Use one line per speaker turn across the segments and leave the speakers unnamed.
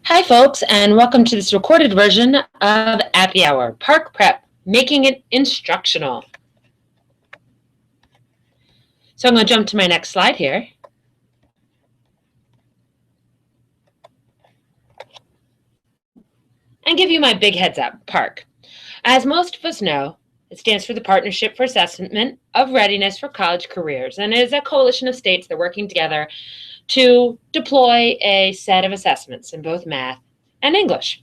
Hi, folks, and welcome to this recorded version of Happy Hour, PARCC Prep, making it instructional. So I'm going to jump to my next slide here. And give you my big heads up, PARCC. As most of us know, it stands for the Partnership for Assessment of Readiness for College Careers, and it is a coalition of states that are working together to deploy a set of assessments in both math and English.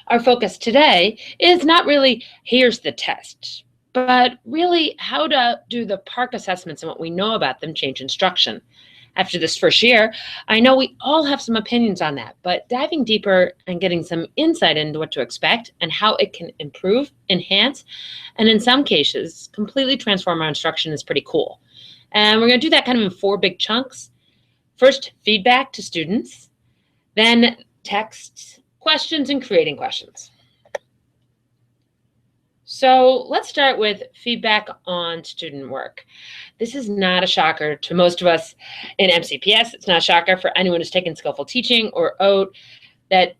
Our focus today is not really, here's the test, but really how to do the PARCC assessments and what we know about them change instruction. After this first year, I know we all have some opinions on that, but diving deeper and getting some insight into what to expect and how it can improve, enhance, and in some cases, completely transform our instruction is pretty cool. And we're going to do that kind of in 4 big chunks. First, feedback to students, then text, questions, and creating questions. So let's start with feedback on student work. This is not a shocker to most of us in MCPS. It's not a shocker for anyone who's taken Skillful Teaching or OAT that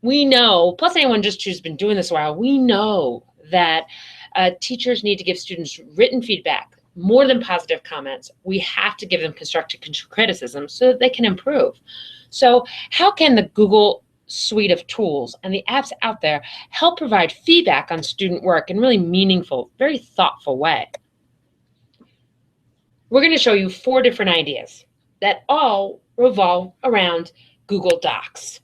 we know, plus anyone just who's been doing this a while, we know that teachers need to give students written feedback, more than positive comments. We have to give them constructive criticism so that they can improve. So how can the Google suite of tools and the apps out there help provide feedback on student work in really meaningful, very thoughtful way? We're going to show you 4 different ideas that all revolve around Google Docs,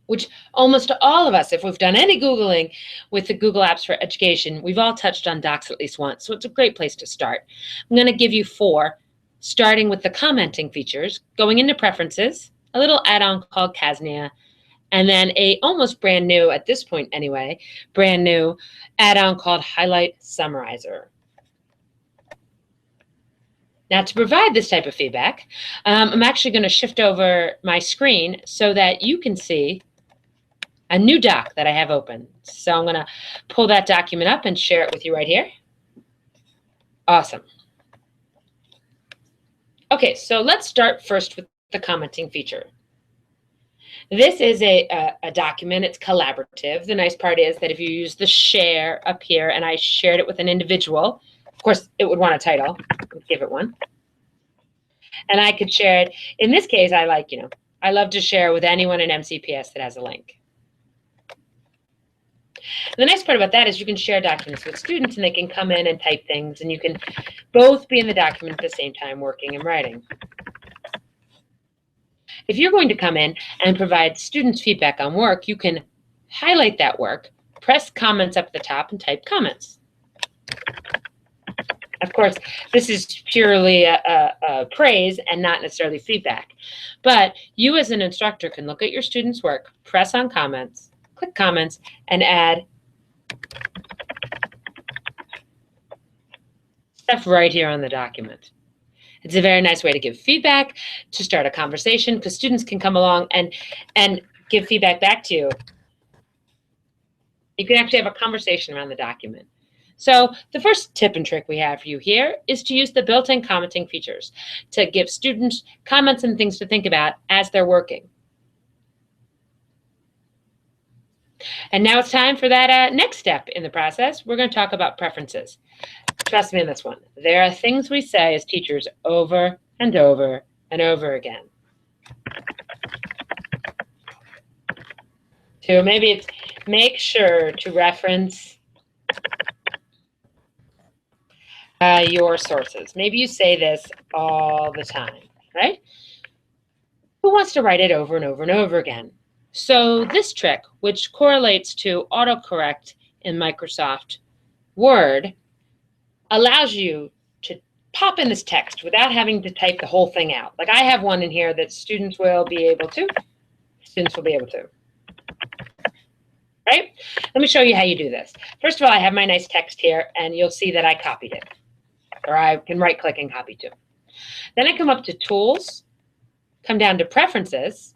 which almost all of us, if we've done any Googling with the Google Apps for Education, we've all touched on Docs at least once. So it's a great place to start. I'm going to give you 4, starting with the commenting features, going into preferences, a little add-on called Casnia, and then a almost brand new, at this point anyway, brand new add-on called Highlight Summarizer. Now, to provide this type of feedback, I'm actually going to shift over my screen so that you can see a new doc that I have open. So I'm going to pull that document up and share it with you right here. Awesome. Okay, so let's start first with the commenting feature. This is a document. It's collaborative. The nice part is that if you use the share up here, and I shared it with an individual, of course, it would want a title. Let's give it one. And I could share it. In this case, I love to share with anyone in MCPS that has a link. The nice part about that is you can share documents with students and they can come in and type things, and you can both be in the document at the same time working and writing. If you're going to come in and provide students feedback on work, you can highlight that work, press comments up at the top, and type comments. Of course, this is purely a praise and not necessarily feedback. But you as an instructor can look at your students' work, press on comments, click comments, and add stuff right here on the document. It's a very nice way to give feedback, to start a conversation, because students can come along and give feedback back to you. You can actually have a conversation around the document. So the first tip and trick we have for you here is to use the built-in commenting features to give students comments and things to think about as they're working. And now it's time for that next step in the process. We're going to talk about preferences. Trust me on this one. There are things we say as teachers over and over and over again. So maybe it's make sure to reference your sources. Maybe you say this all the time, right? Who wants to write it over and over and over again? So this trick, which correlates to autocorrect in Microsoft Word, allows you to pop in this text without having to type the whole thing out. Like I have one in here that students will be able to. Right? Let me show you how you do this. First of all, I have my nice text here, and you'll see that I copied it. Or I can right-click and copy to. Then I come up to Tools, come down to Preferences,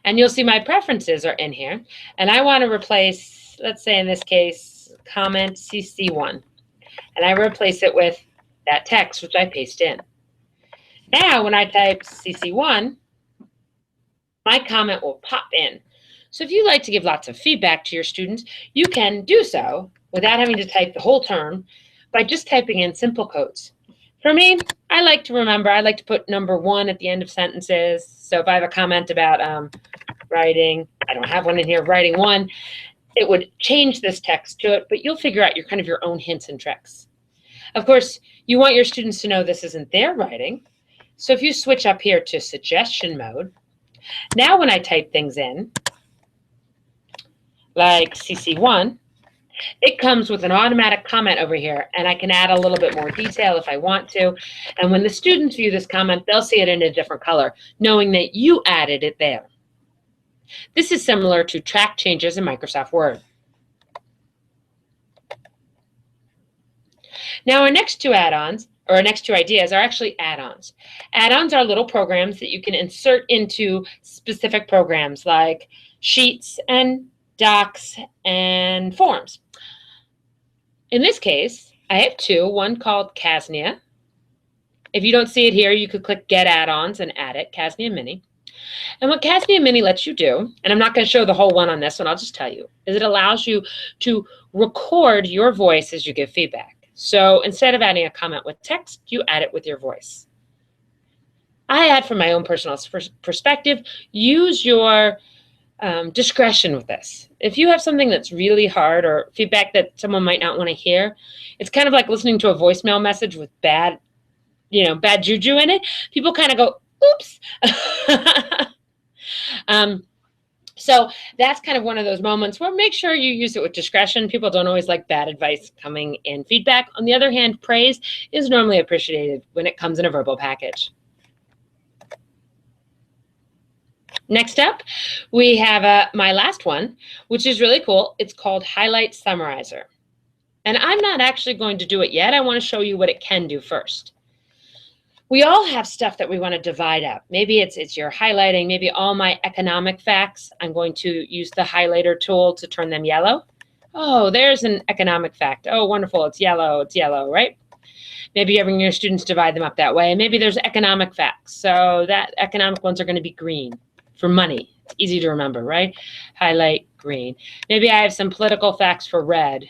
and you'll see my preferences are in here. And I want to replace, let's say in this case, comment CC1. And I replace it with that text, which I paste in. Now, when I type CC1, my comment will pop in. So if you like to give lots of feedback to your students, you can do so without having to type the whole term by just typing in simple codes. For me, I like to put number 1 at the end of sentences. So if I have a comment about writing, I don't have one in here, writing 1, it would change this text to it, but you'll figure out your own hints and tricks. Of course, you want your students to know this isn't their writing. So if you switch up here to suggestion mode, now when I type things in, like CC1, it comes with an automatic comment over here, and I can add a little bit more detail if I want to. And when the students view this comment, they'll see it in a different color, knowing that you added it there. This is similar to track changes in Microsoft Word. Now, our next two add-ons, or our next two ideas, are actually add-ons. Add-ons are little programs that you can insert into specific programs like Sheets and Docs and Forms. In this case, I have two, one called Casnia. If you don't see it here, you could click Get Add-ons and add it, Casnia Mini. And what Casnia Mini lets you do, and I'm not going to show the whole one on this one, I'll just tell you, is it allows you to record your voice as you give feedback. So instead of adding a comment with text, you add it with your voice. I add from my own personal perspective, use your discretion with this. If you have something that's really hard or feedback that someone might not want to hear, it's kind of like listening to a voicemail message with bad juju in it. People kind of go, oops. So that's kind of one of those moments where make sure you use it with discretion. People don't always like bad advice coming in feedback. On the other hand, praise is normally appreciated when it comes in a verbal package. Next up, we have my last one, which is really cool. It's called Highlight Summarizer. And I'm not actually going to do it yet. I want to show you what it can do first. We all have stuff that we want to divide up. Maybe it's your highlighting, maybe all my economic facts. I'm going to use the highlighter tool to turn them yellow. Oh, there's an economic fact. Oh, wonderful, it's yellow, right? Maybe you're having your students divide them up that way. And maybe there's economic facts. So that economic ones are going to be green for money. It's easy to remember, right? Highlight green. Maybe I have some political facts for red.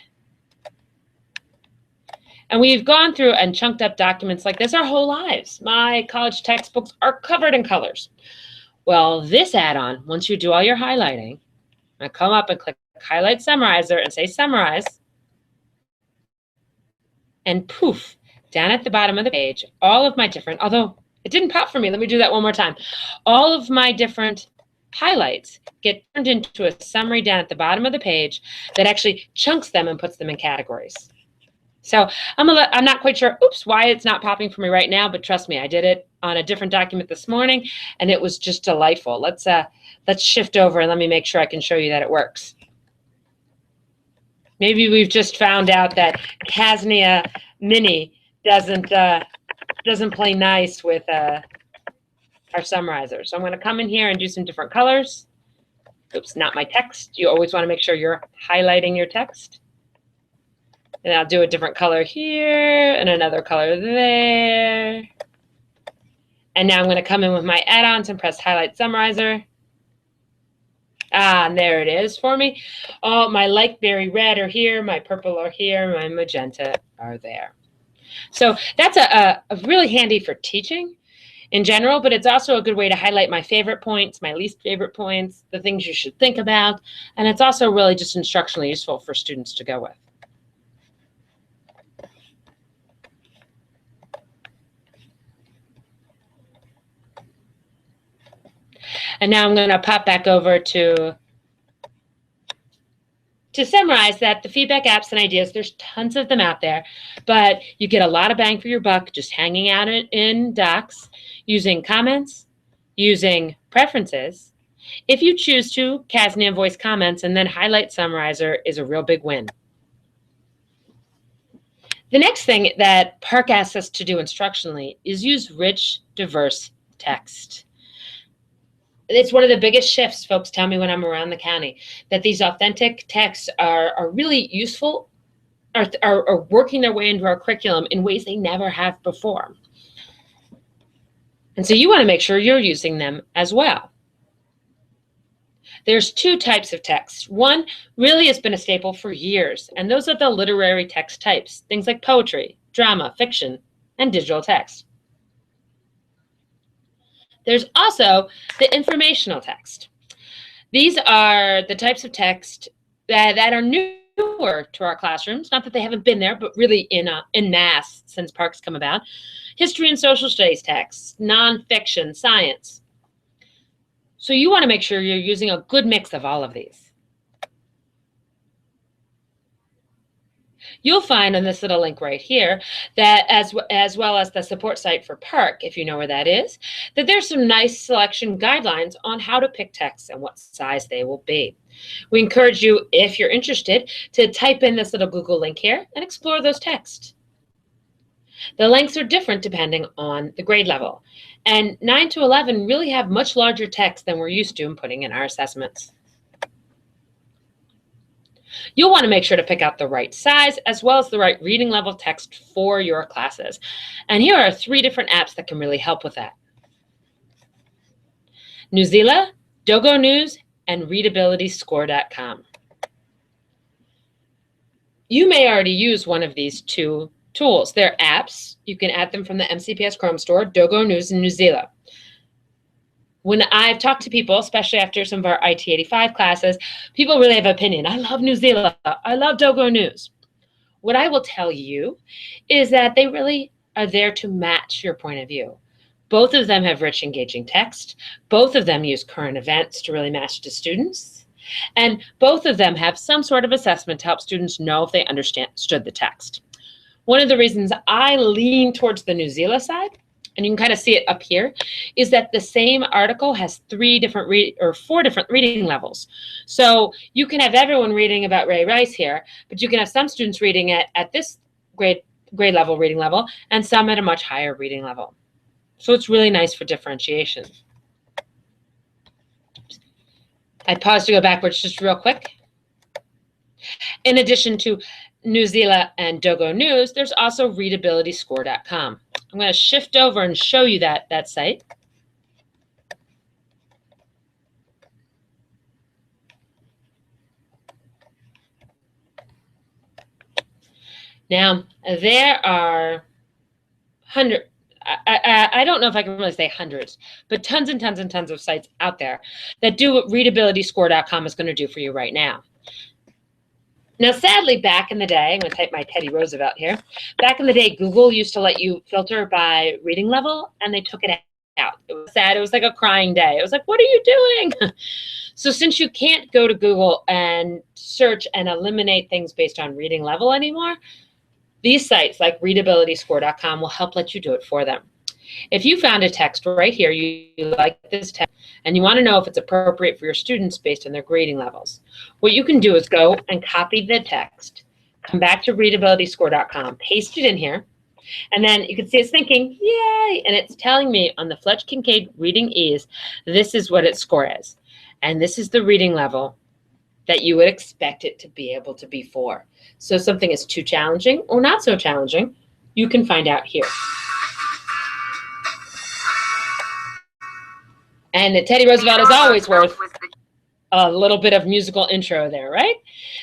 And we've gone through and chunked up documents like this our whole lives. My college textbooks are covered in colors. Well, this add-on, once you do all your highlighting, I come up and click Highlight Summarizer and say Summarize. And poof, down at the bottom of the page, all of my different, although it didn't pop for me, let me do that one more time. All of my different highlights get turned into a summary down at the bottom of the page that actually chunks them and puts them in categories. So I'm not quite sure, why it's not popping for me right now, but trust me, I did it on a different document this morning, and it was just delightful. Let's shift over and let me make sure I can show you that it works. Maybe we've just found out that Casnia Mini doesn't play nice with our summarizer. So I'm going to come in here and do some different colors. Oops, not my text. You always want to make sure you're highlighting your text. And I'll do a different color here and another color there. And now I'm going to come in with my add-ons and press Highlight Summarizer. And there it is for me. Oh, my light berry red are here, my purple are here, my magenta are there. So that's a really handy for teaching in general, but it's also a good way to highlight my favorite points, my least favorite points, the things you should think about. And it's also really just instructionally useful for students to go with. And now I'm going to pop back over to summarize that the feedback apps and ideas, there's tons of them out there, but you get a lot of bang for your buck just hanging out in Docs, using comments, using preferences. If you choose to, Casnia voice comments and then Highlight Summarizer is a real big win. The next thing that PARCC asks us to do instructionally is use rich, diverse text. It's one of the biggest shifts folks tell me when I'm around the county, that these authentic texts are really useful, are working their way into our curriculum in ways they never have before. And so you want to make sure you're using them as well. There's two types of text. One really has been a staple for years, and those are the literary text types, things like poetry, drama, fiction, and digital text. There's also the informational text. These are the types of text that are newer to our classrooms, not that they haven't been there, but really in mass since PARCC's come about. History and social studies texts, nonfiction, science. So you want to make sure you're using a good mix of all of these. You'll find on this little link right here that as well as the support site for PARCC, if you know where that is, that there's some nice selection guidelines on how to pick texts and what size they will be. We encourage you, if you're interested, to type in this little Google link here and explore those texts. The lengths are different depending on the grade level, and 9 to 11 really have much larger text than we're used to in putting in our assessments. You'll want to make sure to pick out the right size as well as the right reading level text for your classes. And here are 3 different apps that can really help with that: Newsela, Dogo News, and readabilityscore.com. You may already use one of these 2 tools. They're apps. You can add them from the MCPS Chrome store, Dogo News and Newsela. When I've talked to people, especially after some of our IT 85 classes, people really have an opinion. I love Newsela. I love Dogo News. What I will tell you is that they really are there to match your point of view. Both of them have rich, engaging text. Both of them use current events to really match to students. And both of them have some sort of assessment to help students know if they understood the text. One of the reasons I lean towards the Newsela side, and you can kind of see it up here, is that the same article has 4 different reading levels. So you can have everyone reading about Ray Rice here, but you can have some students reading it at this grade level reading level and some at a much higher reading level. So it's really nice for differentiation. I paused to go backwards just real quick. In addition to Newsela and Dogo News, there's also readabilityscore.com. I'm going to shift over and show you that site. Now, there are hundreds, I don't know if I can really say hundreds, but tons and tons and tons of sites out there that do what readabilityscore.com is going to do for you right now. Now, sadly, back in the day, I'm going to type my Teddy Roosevelt here. Back in the day, Google used to let you filter by reading level, and they took it out. It was sad. It was like a crying day. It was like, what are you doing? So since you can't go to Google and search and eliminate things based on reading level anymore, these sites like readabilityscore.com will help let you do it for them. If you found a text right here, you like this text, and you want to know if it's appropriate for your students based on their grading levels, what you can do is go and copy the text, come back to readabilityscore.com, paste it in here, and then you can see it's thinking, yay, and it's telling me on the Fletch Kincaid Reading Ease, this is what its score is, and this is the reading level that you would expect it to be able to be for. So if something is too challenging or not so challenging, you can find out here. And the Teddy Roosevelt is always worth a little bit of musical intro there, right?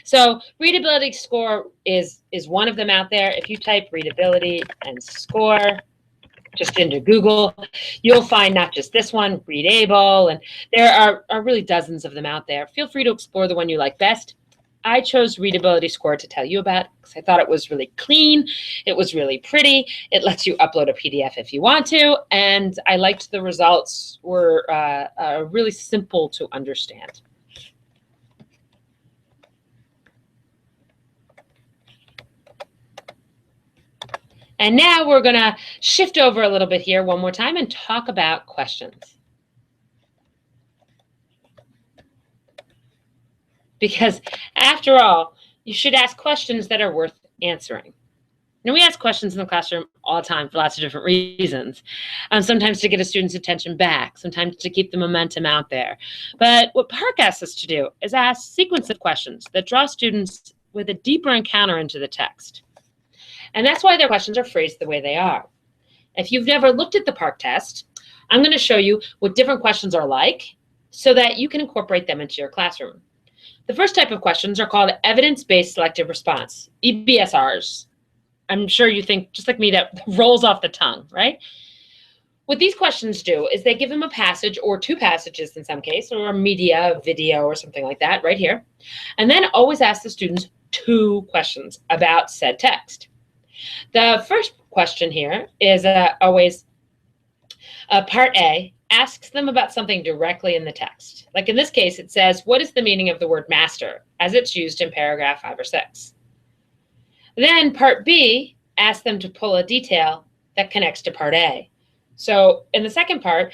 So readability score is one of them out there. If you type readability and score just into Google, you'll find not just this one, Readable, and there are really dozens of them out there. Feel free to explore the one you like best. I chose Readability Score to tell you about because I thought it was really clean. It was really pretty. It lets you upload a PDF if you want to. And I liked the results were really simple to understand. And now we're going to shift over a little bit here one more time and talk about questions. Because after all, you should ask questions that are worth answering. Now, we ask questions in the classroom all the time for lots of different reasons. Sometimes to get a student's attention back, sometimes to keep the momentum out there. But what PARCC asks us to do is ask a sequence of questions that draw students with a deeper encounter into the text. And that's why their questions are phrased the way they are. If you've never looked at the PARCC test, I'm going to show you what different questions are like so that you can incorporate them into your classroom. The first type of questions are called evidence-based selective response, EBSRs. I'm sure you think, just like me, that rolls off the tongue, right? What these questions do is they give them a passage or two passages in some case, or a media, video, or something like that right here, and then always ask the students two questions about said text. The first question here is always part A, asks them about something directly in the text. Like in this case, it says, what is the meaning of the word master as it's used in paragraph 5 or 6? Then part B asks them to pull a detail that connects to part A. So in the second part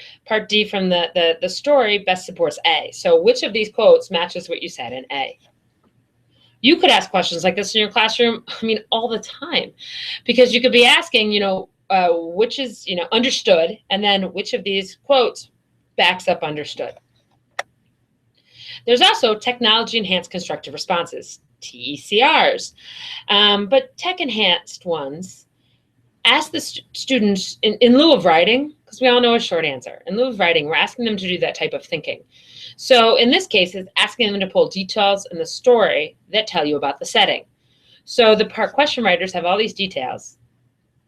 D from the story best supports A. So which of these quotes matches what you said in A? You could ask questions like this in your classroom, I mean, all the time, because you could be asking, which is, understood, and then which of these quotes backs up understood. There's also technology-enhanced constructive responses, TECRs, but tech-enhanced ones ask the students, in lieu of writing, because we all know a short answer, in lieu of writing, we're asking them to do that type of thinking. So in this case, it's asking them to pull details in the story that tell you about the setting. So the PARCC question writers have all these details,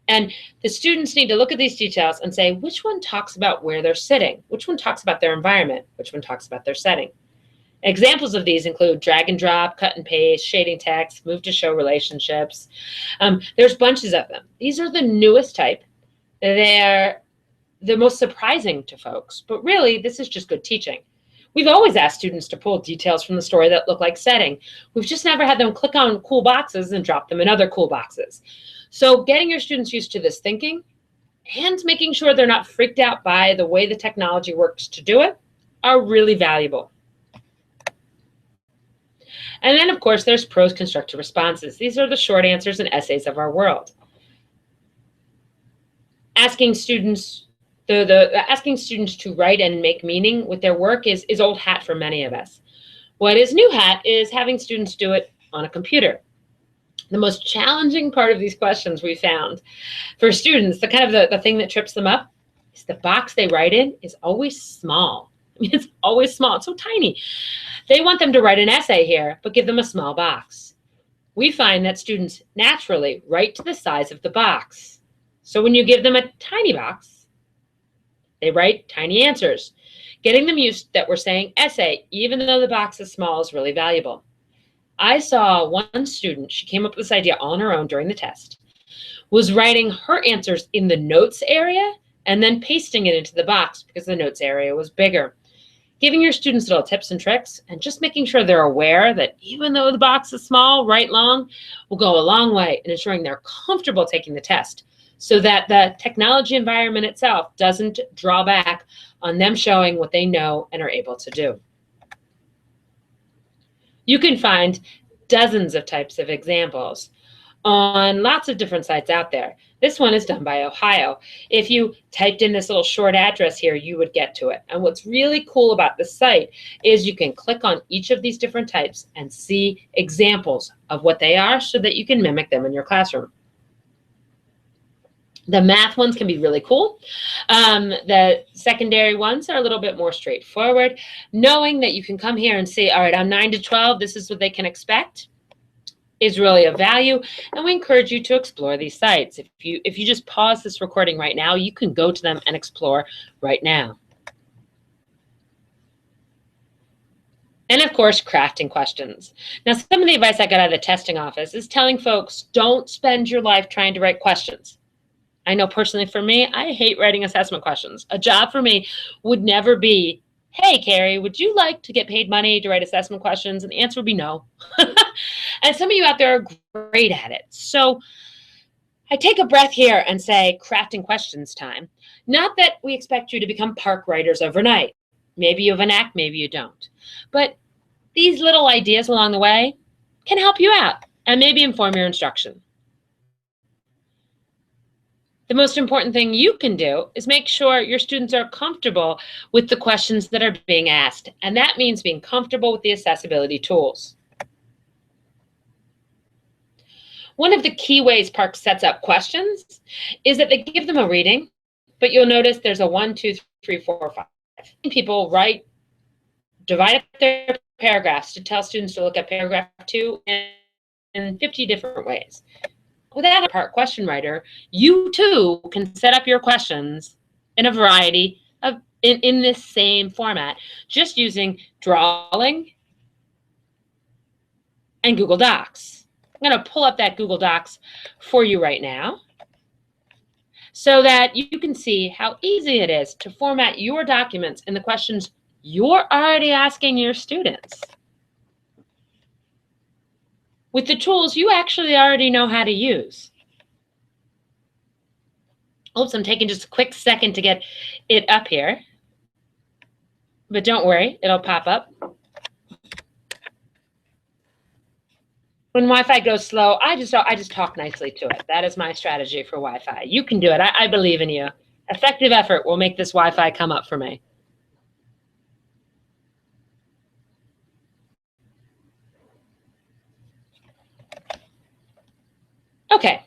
and the students need to look at these details and say, which one talks about where they're sitting? Which one talks about their environment? Which one talks about their setting? Examples of these include drag and drop, cut and paste, shading text, move to show relationships. There's bunches of them. These are the newest type. They're the most surprising to folks, but really this is just good teaching. We've always asked students to pull details from the story that look like setting. We've just never had them click on cool boxes and drop them in other cool boxes. So getting your students used to this thinking and making sure they're not freaked out by the way the technology works to do it are really valuable. And then, of course, there's prose constructive responses. These are the short answers and essays of our world. Asking students, asking students to write and make meaning with their work is old hat for many of us. What is new hat is having students do it on a computer. The most challenging part of these questions we found for students, the thing that trips them up, is the box they write in is always small. I mean, it's always small. It's so tiny. They want them to write an essay here, but give them a small box. We find that students naturally write to the size of the box. So when you give them a tiny box, they write tiny answers. Getting them used that we're saying essay, even though the box is small, is really valuable. I saw one student, she came up with this idea on her own during the test, was writing her answers in the notes area and then pasting it into the box because the notes area was bigger. Giving your students little tips and tricks and just making sure they're aware that even though the box is small, write long will go a long way in ensuring they're comfortable taking the test so that the technology environment itself doesn't draw back on them showing what they know and are able to do. You can find dozens of types of examples on lots of different sites out there. This one is done by Ohio. If you typed in this little short address here, you would get to it. And what's really cool about this site is you can click on each of these different types and see examples of what they are so that you can mimic them in your classroom. The math ones can be really cool. The secondary ones are a little bit more straightforward. Knowing that you can come here and see, all right, I'm 9 to 12, this is what they can expect, is really of value, and we encourage you to explore these sites. If you just pause this recording right now, you can go to them and explore right now. And of course, crafting questions. Now, some of the advice I got out of the testing office is telling folks, don't spend your life trying to write questions. I know personally for me, I hate writing assessment questions. A job for me would never be, hey, Carrie, would you like to get paid money to write assessment questions? And the answer would be no. And some of you out there are great at it. So I take a breath here and say crafting questions time. Not that we expect you to become PARCC writers overnight. Maybe you have a knack, maybe you don't. But these little ideas along the way can help you out and maybe inform your instruction. The most important thing you can do is make sure your students are comfortable with the questions that are being asked. And that means being comfortable with the accessibility tools. One of the key ways PARCC sets up questions is that they give them a reading but you'll notice there's a 1, 2, 3, 4, 5. People divide up their paragraphs to tell students to look at paragraph 2 in 50 different ways. Without a PARCC question writer, you too can set up your questions in a variety of in this same format, just using drawing and Google Docs. I'm going to pull up that Google Docs for you right now so that you can see how easy it is to format your documents in the questions you're already asking your students with the tools you actually already know how to use. Oops, I'm taking just a quick second to get it up here. But don't worry, it'll pop up. When Wi-Fi goes slow, I just talk nicely to it. That is my strategy for Wi-Fi. You can do it. I believe in you. Effective effort will make this Wi-Fi come up for me. Okay.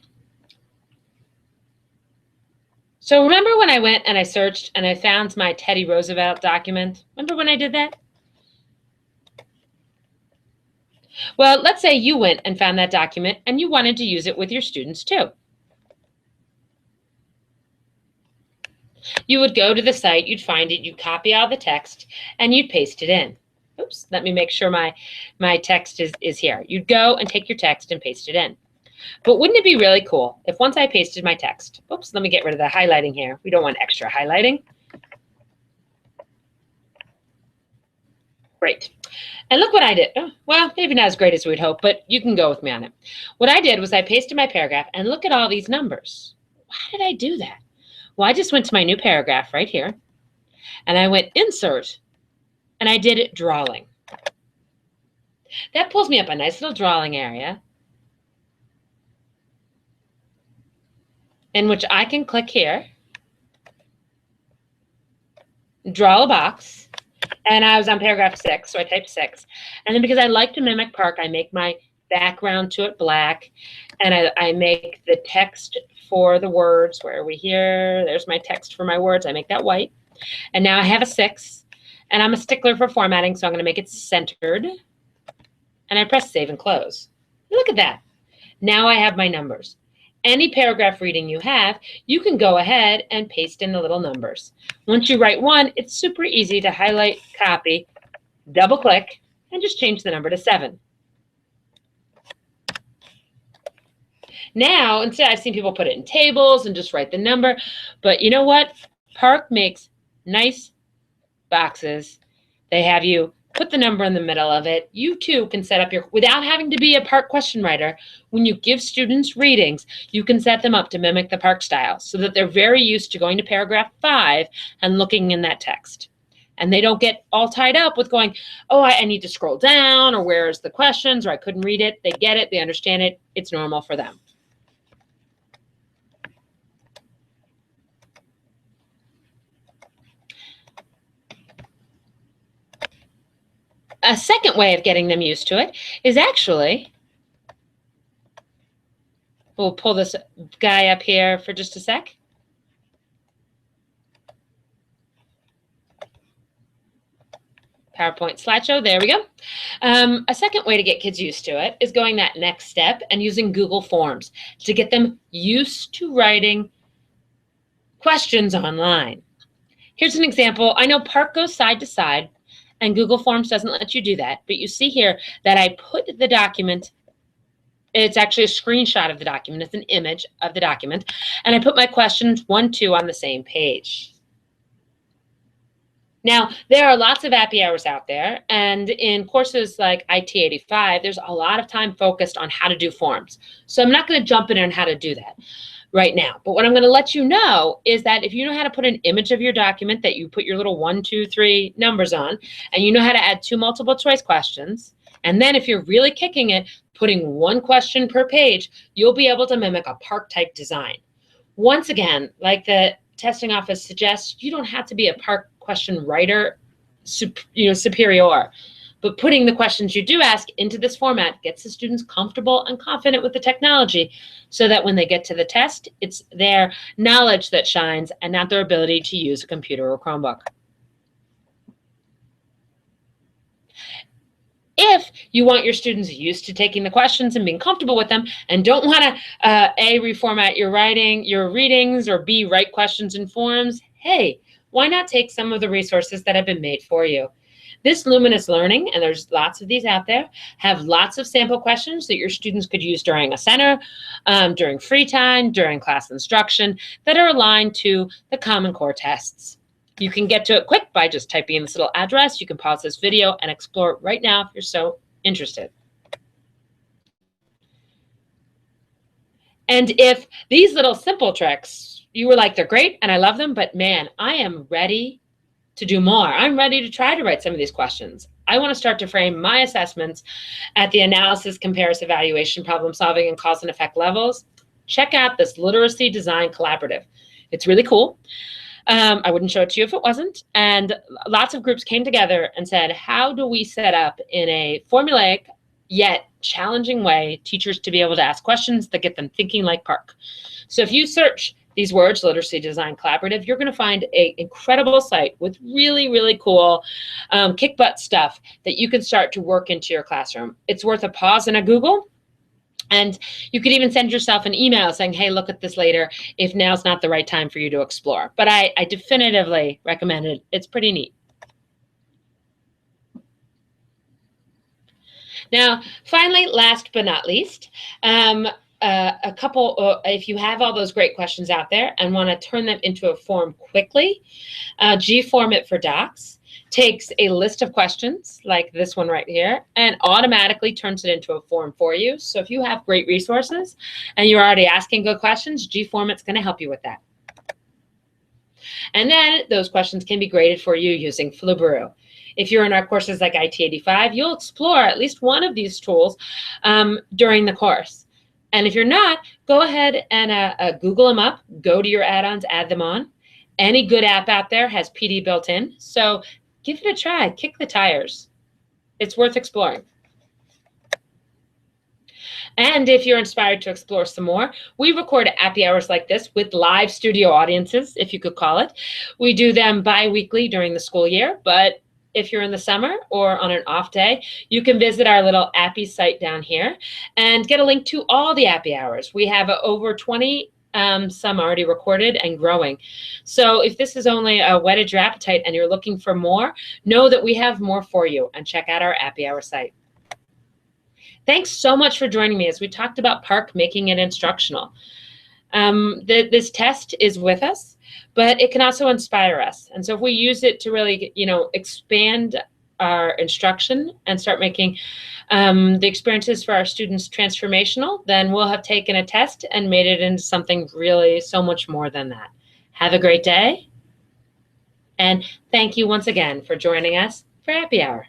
So remember when I went and I searched and I found my Teddy Roosevelt document? Remember when I did that? Well, let's say you went and found that document and you wanted to use it with your students too. You would go to the site, you'd find it, you'd copy all the text, and you'd paste it in. Oops, let me make sure my text is here. You'd go and take your text and paste it in. But wouldn't it be really cool if once I pasted my text, oops, let me get rid of the highlighting here. We don't want extra highlighting. Great. And look what I did. Oh, well, maybe not as great as we'd hope, but you can go with me on it. What I did was I pasted my paragraph and look at all these numbers. Why did I do that? Well, I just went to my new paragraph right here and I went insert and I did it drawing. That pulls me up a nice little drawing area in which I can click here, draw a box, and I was on paragraph 6, so I typed 6. And then because I like to mimic PARCC, I make my background to it black, and I make the text for the words. Where are we here? There's my text for my words. I make that white. And now I have a 6, and I'm a stickler for formatting, so I'm going to make it centered. And I press save and close. Look at that. Now I have my numbers. Any paragraph reading you have, you can go ahead and paste in the little numbers. Once you write one, it's super easy to highlight, copy, double click, and just change the number to 7. Now, instead, I've seen people put it in tables and just write the number, but you know what? PARCC makes nice boxes. They have you put the number in the middle of it. You too can set up without having to be a PARCC question writer, when you give students readings, you can set them up to mimic the PARCC style so that they're very used to going to paragraph 5 and looking in that text. And they don't get all tied up with going, oh, I need to scroll down, or where's the questions, or I couldn't read it. They get it, they understand it, it's normal for them. A second way of getting them used to it is actually, we'll pull this guy up here for just a sec. PowerPoint slideshow, there we go. A second way to get kids used to it is going that next step and using Google Forms to get them used to writing questions online. Here's an example. I know PARCC goes side to side, and Google Forms doesn't let you do that, but you see here that I put the document, it's actually a screenshot of the document, it's an image of the document, and I put my questions 1, 2 on the same page. Now, there are lots of happy hours out there, and in courses like IT 85, there's a lot of time focused on how to do forms. So I'm not going to jump in on how to do that right now. But what I'm going to let you know is that if you know how to put an image of your document that you put your little 1, 2, 3 numbers on, and you know how to add 2 multiple choice questions, and then if you're really kicking it, putting 1 question per page, you'll be able to mimic a PARCC type design. Once again, like the testing office suggests, you don't have to be a PARCC question writer, superior, But putting the questions you do ask into this format gets the students comfortable and confident with the technology so that when they get to the test, it's their knowledge that shines and not their ability to use a computer or Chromebook. If you want your students used to taking the questions and being comfortable with them and don't want to A, reformat your readings, or B, write questions in forms, hey, why not take some of the resources that have been made for you? This Luminous Learning, and there's lots of these out there, have lots of sample questions that your students could use during a center, during free time, during class instruction, that are aligned to the Common Core tests. You can get to it quick by just typing in this little address. You can pause this video and explore it right now if you're so interested. And if these little simple tricks, you were like, they're great and I love them, but man, I am ready to do more. I'm ready to try to write some of these questions. I want to start to frame my assessments at the analysis, comparison, evaluation, problem solving, and cause and effect levels. Check out this Literacy Design Collaborative. It's really cool. I wouldn't show it to you if it wasn't. And lots of groups came together and said, how do we set up in a formulaic yet challenging way teachers to be able to ask questions that get them thinking like PARCC? So if you search these words, Literacy Design Collaborative, you're going to find an incredible site with really, really cool kick butt stuff that you can start to work into your classroom. It's worth a pause and a Google. And you could even send yourself an email saying, hey, look at this later if now's not the right time for you to explore. But I definitively recommend it. It's pretty neat. Now, finally, last but not least, if you have all those great questions out there and want to turn them into a form quickly, G-Format for Docs takes a list of questions like this one right here and automatically turns it into a form for you. So if you have great resources and you're already asking good questions, G-Format's going to help you with that. And then those questions can be graded for you using Flubaroo. If you're in our courses like IT 85, you'll explore at least one of these tools during the course. And if you're not, go ahead and Google them up, go to your add-ons, add them on. Any good app out there has PD built in. So give it a try, kick the tires. It's worth exploring. And if you're inspired to explore some more, we record happy hours like this with live studio audiences, if you could call it. We do them bi-weekly during the school year, but if you're in the summer or on an off day, you can visit our little Appy site down here and get a link to all the happy hours. We have over 20 some already recorded and growing. So if this is only whetted your appetite and you're looking for more, know that we have more for you and check out our happy hour site. Thanks so much for joining me as we talked about PARCC making it instructional. This test is with us, but it can also inspire us. And so if we use it to really, expand our instruction and start making the experiences for our students transformational, then we'll have taken a test and made it into something really so much more than that. Have a great day. And thank you once again for joining us for Happy Hour.